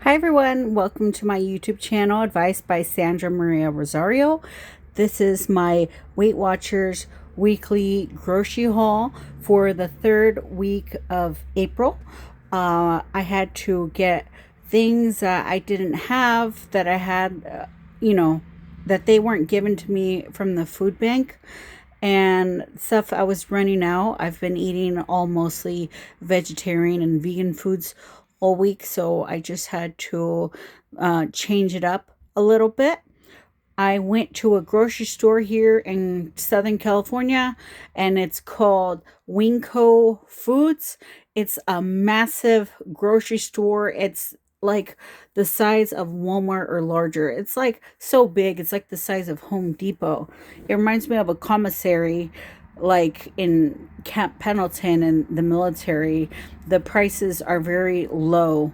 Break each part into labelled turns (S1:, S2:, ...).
S1: Hi everyone, welcome to my YouTube channel, Advice by Sandra Maria Rosario. This is my Weight Watchers weekly grocery haul for the third week of April. I had to get things that I didn't have that I had, that they weren't given to me from the food bank and stuff I was running out. I've been eating all mostly vegetarian and vegan foods all week, so I just had to change it up a little bit. I went to a grocery store here in Southern California and it's called Winco Foods. It's a massive grocery store. It's like the size of Walmart or larger. It's like so big. It's like the size of Home Depot. It reminds me of a commissary like in Camp Pendleton in the military. The prices are very low.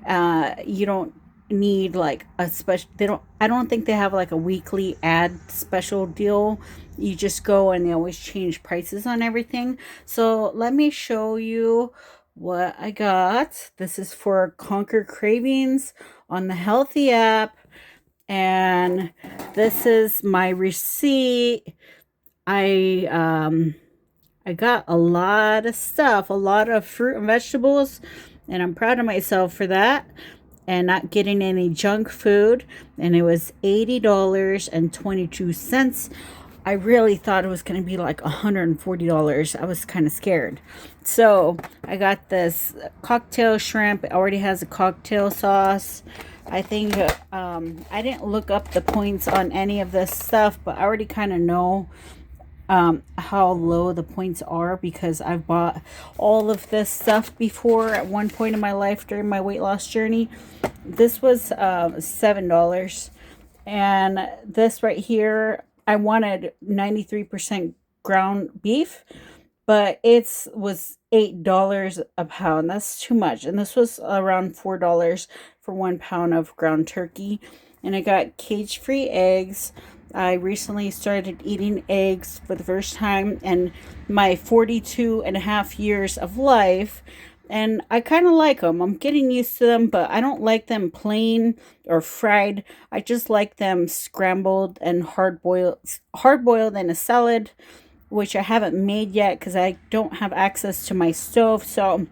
S1: You don't need like a special, I don't think they have like a weekly ad special deal. You just go and they always change prices on everything. So let me show you what I got. This is for Conquer Cravings on the Healthi app, and this is my receipt. I got a lot of stuff, a lot of fruit and vegetables, and I'm proud of myself for that and not getting any junk food. And it was $80.22. I really thought it was going to be like $140. I was kind of scared. So I got this cocktail shrimp. It already has a cocktail sauce. I think I didn't look up the points on any of this stuff, but I already kind of know how low the points are because I've bought all of this stuff before at one point in my life during my weight loss journey. This was $7, and this right here, I wanted 93% ground beef, but it was $8 a pound. That's too much. And this was around $4 for 1 pound of ground turkey. And I got cage-free eggs. I recently started eating eggs for the first time in my 42 and a half years of life. And I kind of like them. I'm getting used to them, but I don't like them plain or fried. I just like them scrambled and hard boiled in a salad, which I haven't made yet because I don't have access to my stove. So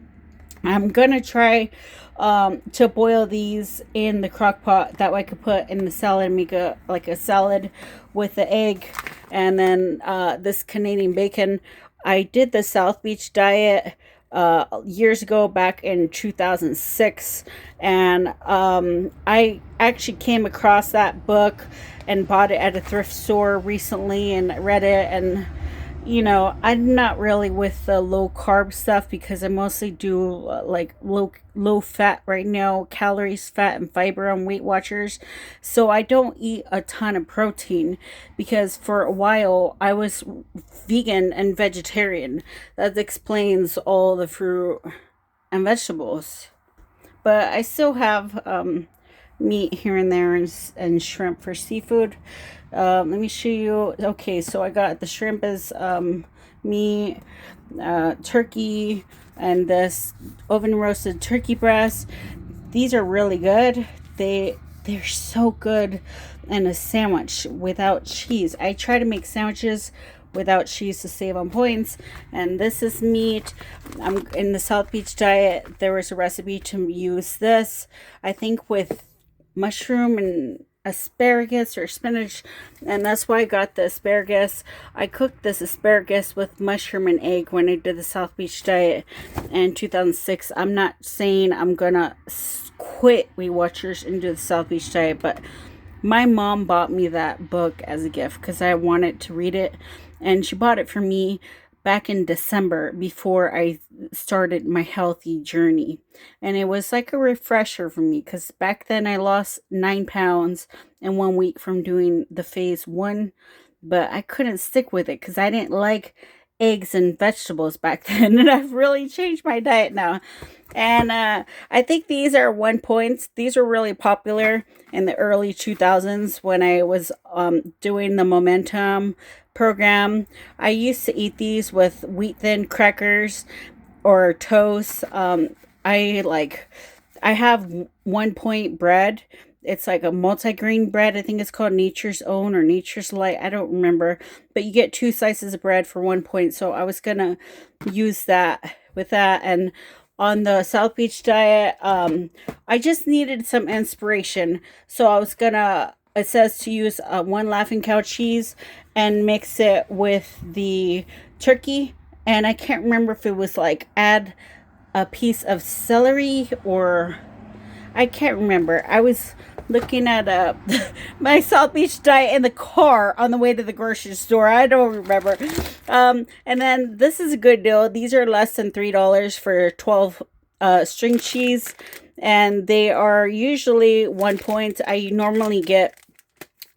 S1: I'm gonna try to boil these in the crock pot. That way I could put in the salad and make a salad with the egg. And then this Canadian bacon. I did the South Beach diet years ago, back in 2006, and I actually came across that book and bought it at a thrift store recently and read it. And I'm not really with the low carb stuff because I mostly do like low fat right now, calories, fat, and fiber on Weight Watchers. So I don't eat a ton of protein because for a while I was vegan and vegetarian. That explains all the fruit and vegetables. But I still have meat here and there and shrimp for seafood. Let me show you. Okay, so I got the shrimp is meat, turkey, and this oven roasted turkey breast. These are really good. They're so good in a sandwich without cheese. I try to make sandwiches without cheese to save on points. And this is meat. I'm in the South Beach diet. There was a recipe to use this, I think, with mushroom and asparagus or spinach, and that's why I got the asparagus. I cooked this asparagus with mushroom and egg when I did the South Beach diet in 2006. I'm not saying I'm gonna quit Weight Watchers and do the South Beach diet, but my mom bought me that book as a gift because I wanted to read it, and she bought it for me back in December before I started my healthy journey. And it was like a refresher for me because back then I lost 9 pounds in 1 week from doing the phase 1, but I couldn't stick with it because I didn't like eggs and vegetables back then. And I've really changed my diet now. And I think these are 1 points. These were really popular in the early 2000s when I was doing the Momentum program. I used to eat these with wheat thin crackers or toast. I like I have 1 point bread. It's like a multi-grain bread. I think it's called Nature's Own or Nature's Light. I don't remember. But you get 2 slices of bread for 1 point. So I was going to use that with that. And on the South Beach diet, I just needed some inspiration. So I was going to, it says to use 1 Laughing Cow cheese and mix it with the turkey. And I can't remember if it was like add a piece of celery, or I can't remember. I was looking at my South Beach diet in the car on the way to the grocery store. I don't remember. And then this is a good deal. These are less than $3 for 12 string cheese, and they are usually 1 point. I normally get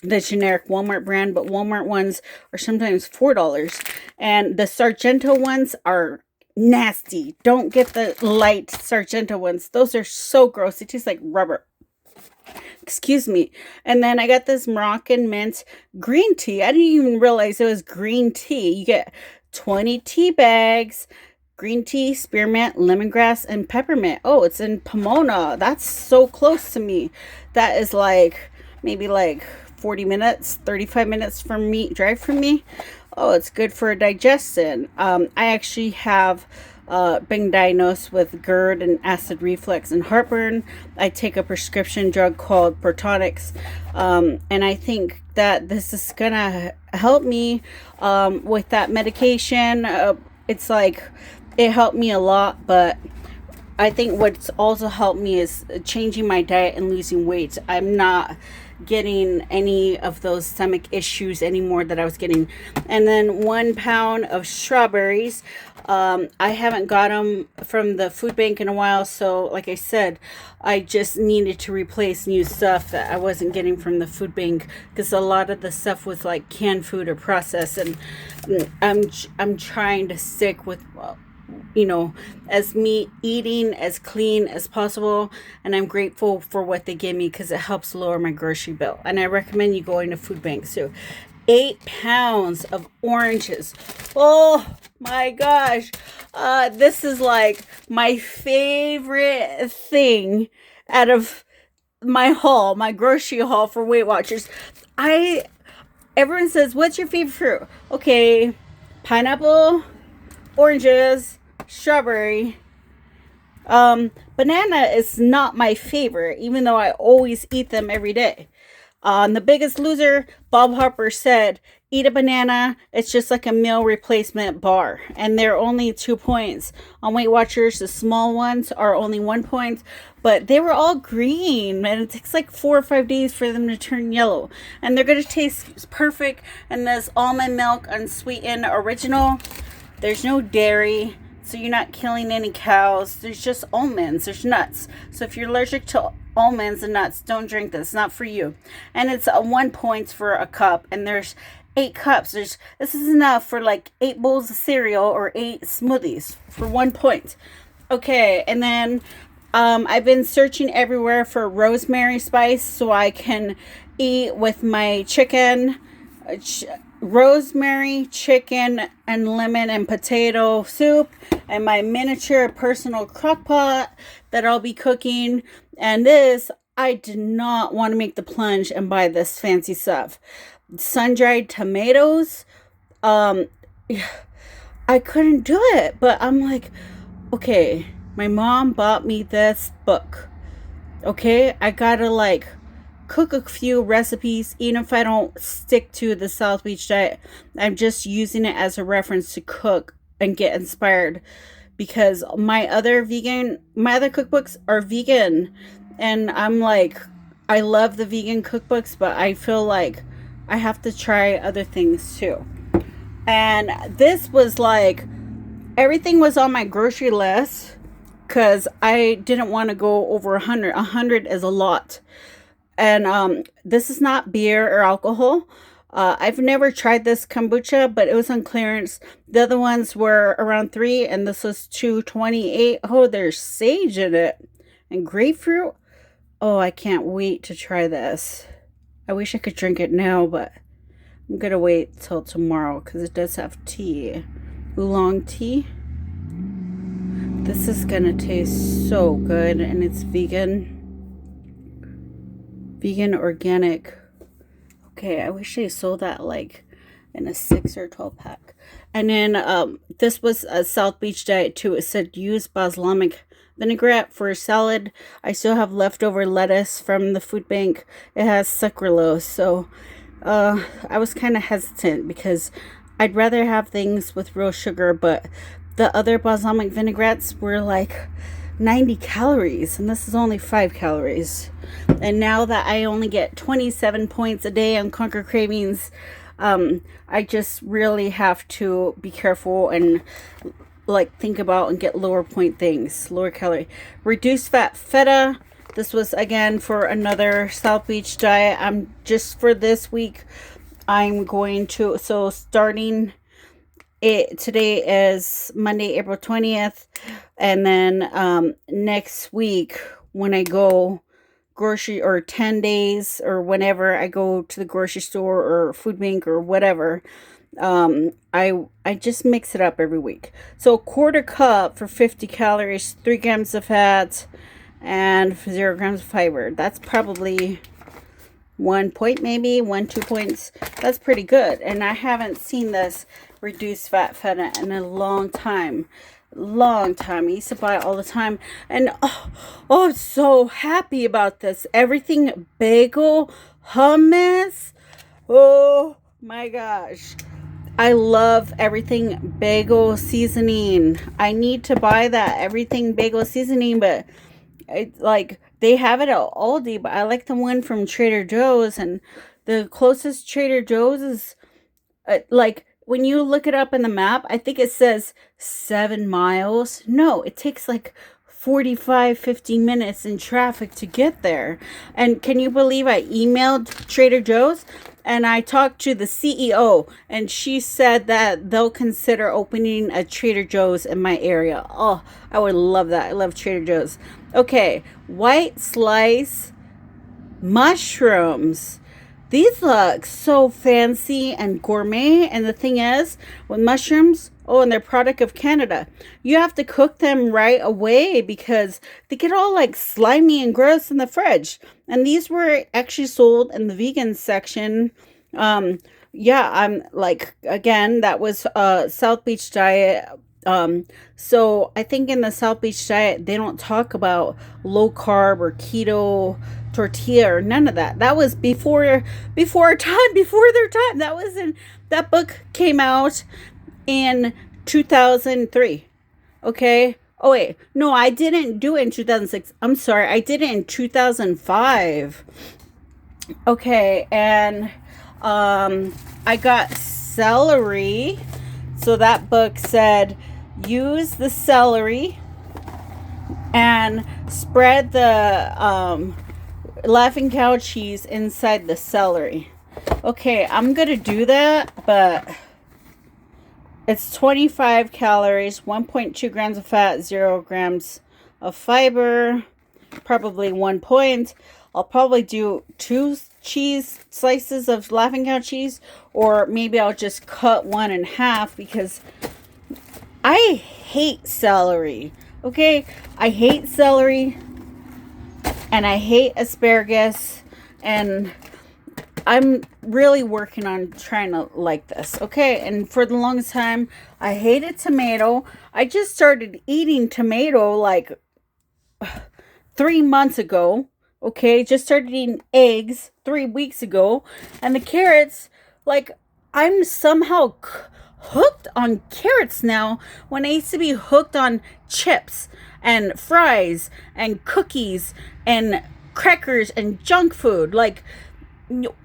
S1: the generic Walmart brand, but Walmart ones are sometimes $4, and the Sargento ones are nasty. Don't get the light Sargento ones. Those are so gross. They taste like rubber. Excuse me. And then I got this Moroccan mint green tea. I didn't even realize it was green tea. You get 20 tea bags, green tea, spearmint, lemongrass, and peppermint. Oh, it's in Pomona. That's so close to me. That is like maybe like 40 minutes, 35 minutes from me, drive from me. Oh, it's good for digestion. I actually have been diagnosed with GERD and acid reflux and heartburn. I take a prescription drug called Protonix, and I think that this is gonna help me with that medication. It's like it helped me a lot, but I think what's also helped me is changing my diet and losing weight. I'm not getting any of those stomach issues anymore that I was getting. And then 1 pound of strawberries. I haven't got them from the food bank in a while, so like I said, I just needed to replace new stuff that I wasn't getting from the food bank, because a lot of the stuff was like canned food or processed, and I'm trying to stick with as me eating as clean as possible. And I'm grateful for what they give me because it helps lower my grocery bill. And I recommend you going to food banks too. 8 pounds of oranges. Oh my gosh. This is like my favorite thing out of my grocery haul for Weight Watchers. Everyone says, what's your favorite fruit? Okay, pineapple, oranges, strawberry. Banana is not my favorite, even though I always eat them every day. The Biggest Loser, Bob Harper said, eat a banana. It's just like a meal replacement bar. And they're only 2 points. On Weight Watchers, the small ones are only 1 point. But they were all green. And it takes like 4 or 5 days for them to turn yellow. And they're going to taste perfect. And this almond milk, unsweetened, original. There's no dairy, so you're not killing any cows. There's just almonds. There's nuts. So if you're allergic to almonds and nuts, don't drink this. It's not for you. And it's 1 point for a cup. And there's 8 cups. This is enough for like 8 bowls of cereal or 8 smoothies for 1 point. Okay, and then I've been searching everywhere for rosemary spice so I can eat with my chicken. Rosemary, chicken, and lemon and potato soup, and my miniature personal crock pot that I'll be cooking. And this, I did not want to make the plunge and buy this fancy stuff. Sun-dried tomatoes. I couldn't do it, but I'm like, okay, my mom bought me this book. Okay, I gotta like cook a few recipes, even if I don't stick to the South Beach diet. I'm just using it as a reference to cook and get inspired, because my other cookbooks are vegan, and I'm like, I love the vegan cookbooks, but I feel like I have to try other things too. And this was like, everything was on my grocery list because I didn't want to go over 100. 100 is a lot. And this is not beer or alcohol. I've never tried this kombucha, but it was on clearance. The other ones were around $3, and this was $2.28. Oh, there's sage in it and grapefruit. Oh, I can't wait to try this. I wish I could drink it now, but I'm gonna wait till tomorrow because it does have tea, oolong tea. This is gonna taste so good, and it's vegan organic. Okay, I wish they sold that like in a 6 or 12 pack. And then this was a South Beach diet too. It said use balsamic vinaigrette for salad. I still have leftover lettuce from the food bank. It has sucralose, so I was kind of hesitant because I'd rather have things with real sugar, but the other balsamic vinaigrettes were like 90 calories, and this is only 5 calories. And now that I only get 27 points a day on Conquer Cravings, I just really have to be careful and like think about and get lower point things, lower calorie. Reduced fat feta. This was again for another South Beach diet. I'm just for this week, I'm going to, so starting it today is Monday, April 20th, and then next week when I go grocery, or 10 days, or whenever I go to the grocery store or food bank or whatever, I just mix it up every week. So a quarter cup for 50 calories, 3 grams of fat, and 0 grams of fiber. That's probably 1 point, maybe 2 points. That's pretty good. And I haven't seen this reduced fat feta in a long time. I used to buy it all the time, and I'm so happy about this. Everything bagel, hummus. Oh my gosh, I love everything bagel seasoning. I need to buy that everything bagel seasoning, but like they have it at Aldi, but I like the one from Trader Joe's, and the closest Trader Joe's is like, when you look it up in the map, I think it says 7 miles. No, it takes like 50 minutes in traffic to get there. And can you believe I emailed Trader Joe's and I talked to the CEO, and she said that they'll consider opening a Trader Joe's in my area. Oh, I would love that. I love Trader Joe's. Okay, white slice mushrooms. These look so fancy and gourmet, and the thing is, with mushrooms, and they're product of Canada, you have to cook them right away because they get all like slimy and gross in the fridge. And these were actually sold in the vegan section. Yeah, I'm like, again, that was South Beach diet. So I think in the South Beach diet, they don't talk about low carb or keto tortilla or none of that. That was before their time. That was that book came out in 2003. Okay. Oh wait, no, I didn't do it in 2006. I'm sorry, I did it in 2005. Okay, and I got celery. So that book said use the celery and spread the Laughing Cow cheese inside the celery. Okay, I'm gonna do that, but it's 25 calories, 1.2 grams of fat, 0 grams of fiber, probably 1 point. I'll probably do 2 cheese slices of Laughing Cow cheese, or maybe I'll just cut one in half because I hate celery. Okay, I hate celery. And I hate asparagus, and I'm really working on trying to like this, okay? And for the longest time, I hated tomato. I just started eating tomato like 3 months ago, okay? Just started eating eggs 3 weeks ago. And the carrots, like, I'm somehow hooked on carrots now when I used to be hooked on chips and fries and cookies and crackers and junk food. Like,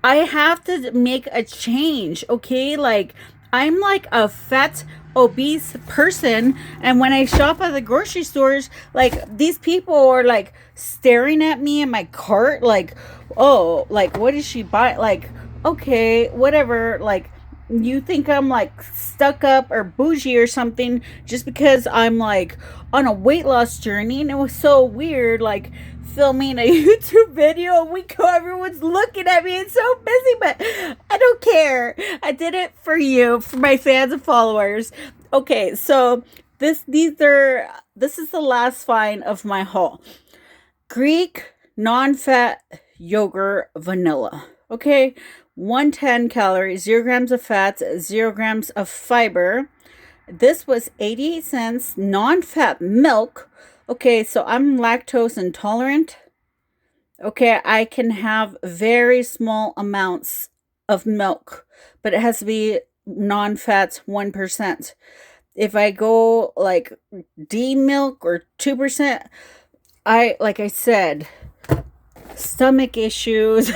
S1: I have to make a change, okay? Like, I'm like a fat, obese person, and when I shop at the grocery stores, like, these people are like staring at me in my cart, like, oh, like, what did she buy? Like, okay, whatever. Like, you think I'm like stuck up or bougie or something just because I'm like on a weight loss journey. And it was so weird, like filming a YouTube video a week ago. Everyone's looking at me and so busy, but I don't care. I did it for you, for my fans and followers. Okay, so this is the last find of my haul. Greek non-fat yogurt vanilla. Okay, 110 calories, 0 grams of fats, 0 grams of fiber. This was 88 cents, non-fat milk. Okay, so I'm lactose intolerant. Okay, I can have very small amounts of milk, but it has to be non-fat 1%. If I go like D milk or 2%, like I said, stomach issues.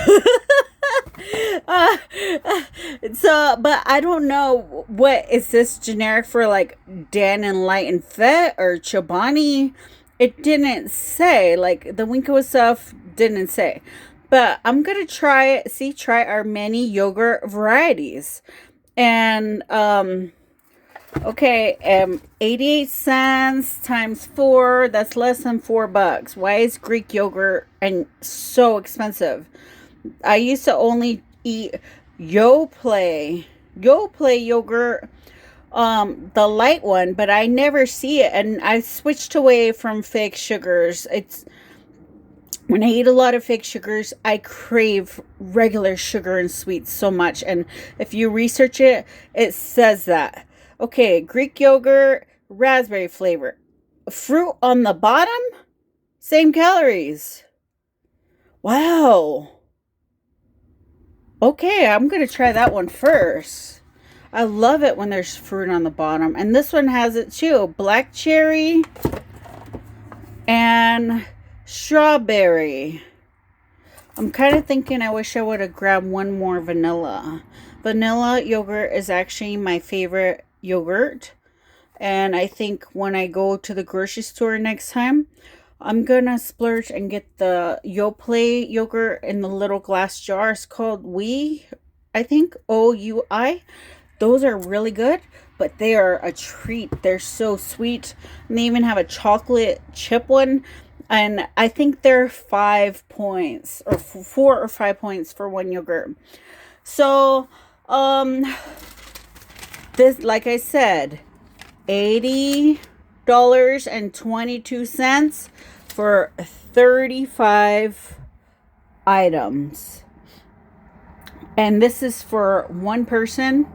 S1: But I don't know, what is this generic for, like Dan and Light and Fit or Chobani? It didn't say. Like the Winco stuff didn't say. But I'm gonna try our many yogurt varieties. And okay, 88 cents times 4, that's less than $4. Why is Greek yogurt and so expensive? I used to only eat Yoplait yogurt, the light one, but I never see it, and I switched away from fake sugars. It's when I eat a lot of fake sugars, I crave regular sugar and sweets so much. And if you research it, it says that. Okay, Greek yogurt, raspberry flavor, fruit on the bottom, same calories. Wow. Okay, I'm going to try that one first. I love it when there's fruit on the bottom. And this one has it too. Black cherry and strawberry. I'm kind of thinking I wish I would have grabbed one more vanilla. Vanilla yogurt is actually my favorite yogurt. And I think when I go to the grocery store next time, I'm gonna splurge and get the Yoplait yogurt in the little glass jar. It's called I think OUI. Those are really good, but they are a treat. They're so sweet. And they even have a chocolate chip one. And I think they're 5 points, or 4 or 5 points for one yogurt. So, this, like I said, $80.22 for 35 items. And this is for one person.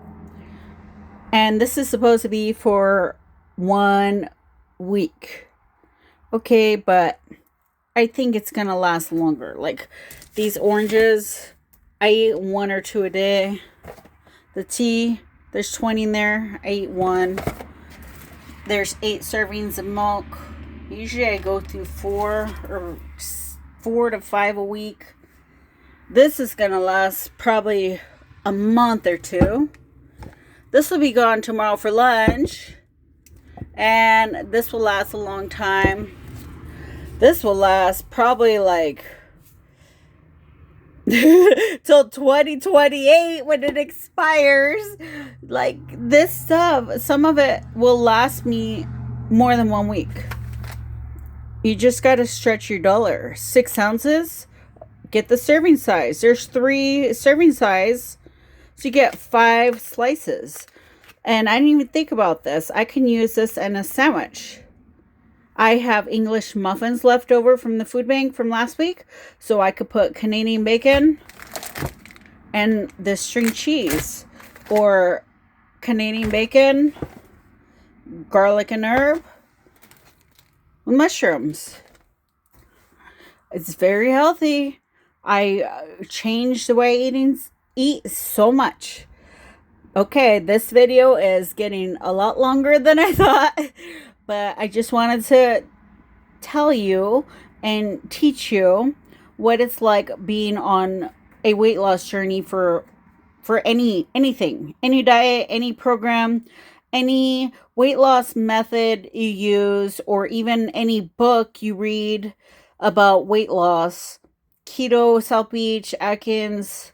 S1: And this is supposed to be for 1 week. Okay, but I think it's going to last longer. Like these oranges, I eat 1 or 2 a day. The tea, there's 20 in there. I eat 1. There's 8 servings of milk. Usually I go through 4 to 5 a week. This is going to last probably a month or 2. This will be gone tomorrow for lunch. And this will last a long time. This will last probably like till 2028 when it expires. Like this stuff, some of it will last me more than 1 week. You just got to stretch your dollar. 6 ounces, get the serving size. There's 3 serving size, so you get 5 slices. And I didn't even think about this. I can use this in a sandwich. I have English muffins left over from the food bank from last week, so I could put Canadian bacon and this string cheese, or Canadian bacon, garlic and herb, with mushrooms. It's very healthy. I changed the way I eat so much. Okay, this video is getting a lot longer than I thought, but I just wanted to tell you and teach you what it's like being on a weight loss journey for anything, any diet, any program, any weight loss method you use, or even any book you read about weight loss. Keto, South Beach, Atkins,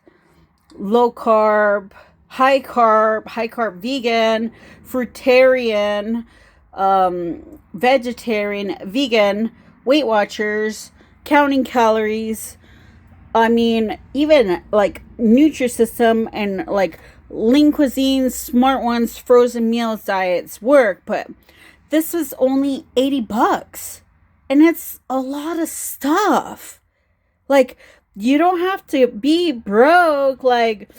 S1: low carb, high carb vegan, fruitarian, vegetarian, vegan, Weight Watchers, counting calories. I mean, even like Nutrisystem and like Lean Cuisine, Smart Ones, frozen meals diets work, but this was only 80 bucks. And it's a lot of stuff. Like, you don't have to be broke, like,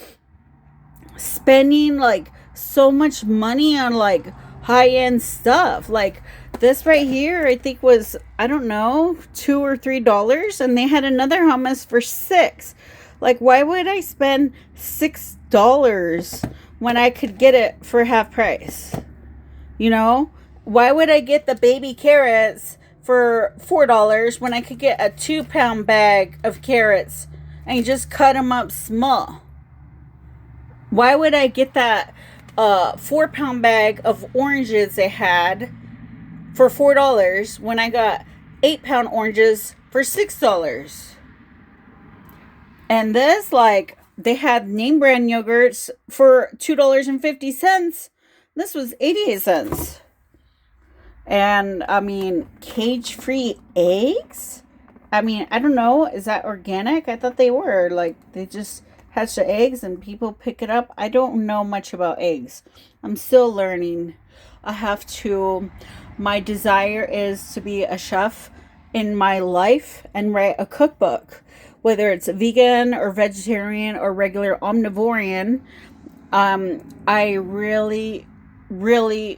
S1: spending, like, so much money on, like, high-end stuff. Like, this right here, I think was, I don't know, $2 or $3, and they had another hummus for $6. Like, why would I spend $6 when I could get it for half price? You know? Why would I get the baby carrots for $4 when I could get a 2-pound bag of carrots and just cut them up small? Why would I get that 4-pound bag of oranges they had for $4 when I got 8-pound oranges for $6? And this, like, they had name brand yogurts for $2.50. This was 88 cents. And, I mean, cage-free eggs? I mean, I don't know. Is that organic? I thought they were. Like, they just hatch the eggs and people pick it up. I don't know much about eggs. I'm still learning. My desire is to be a chef in my life and write a cookbook. Whether it's vegan or vegetarian or regular omnivorian, I really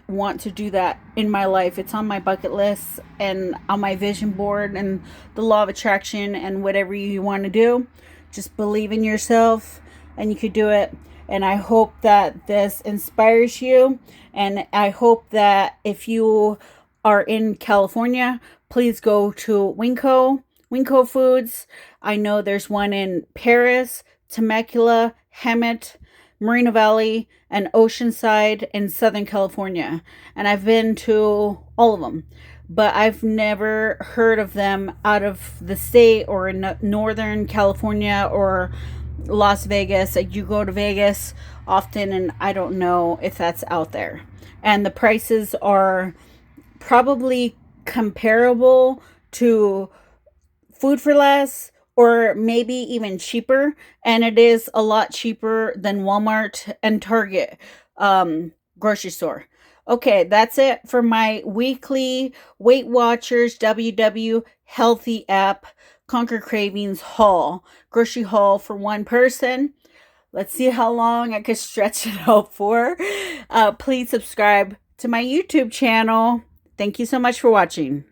S1: want to do that in my life. It's on my bucket list and on my vision board and the law of attraction and whatever you want to do. Just believe in yourself and you could do it. And I hope that this inspires you. And I hope that if you are in California, please go to Winco Foods. I know there's one in Paris, Temecula, Hemet, Moreno Valley, and Oceanside in Southern California. And I've been to all of them, but I've never heard of them out of the state or in Northern California or Las Vegas. Like, you go to Vegas often, and I don't know if that's out there. And the prices are probably comparable to Food for Less, or maybe even cheaper, and it is a lot cheaper than Walmart and Target grocery store. Okay, that's it for my weekly Weight Watchers WW Healthy app Conquer Cravings haul, grocery haul for one person. Let's see how long I can stretch it out for. Please subscribe to my YouTube channel. Thank you so much for watching.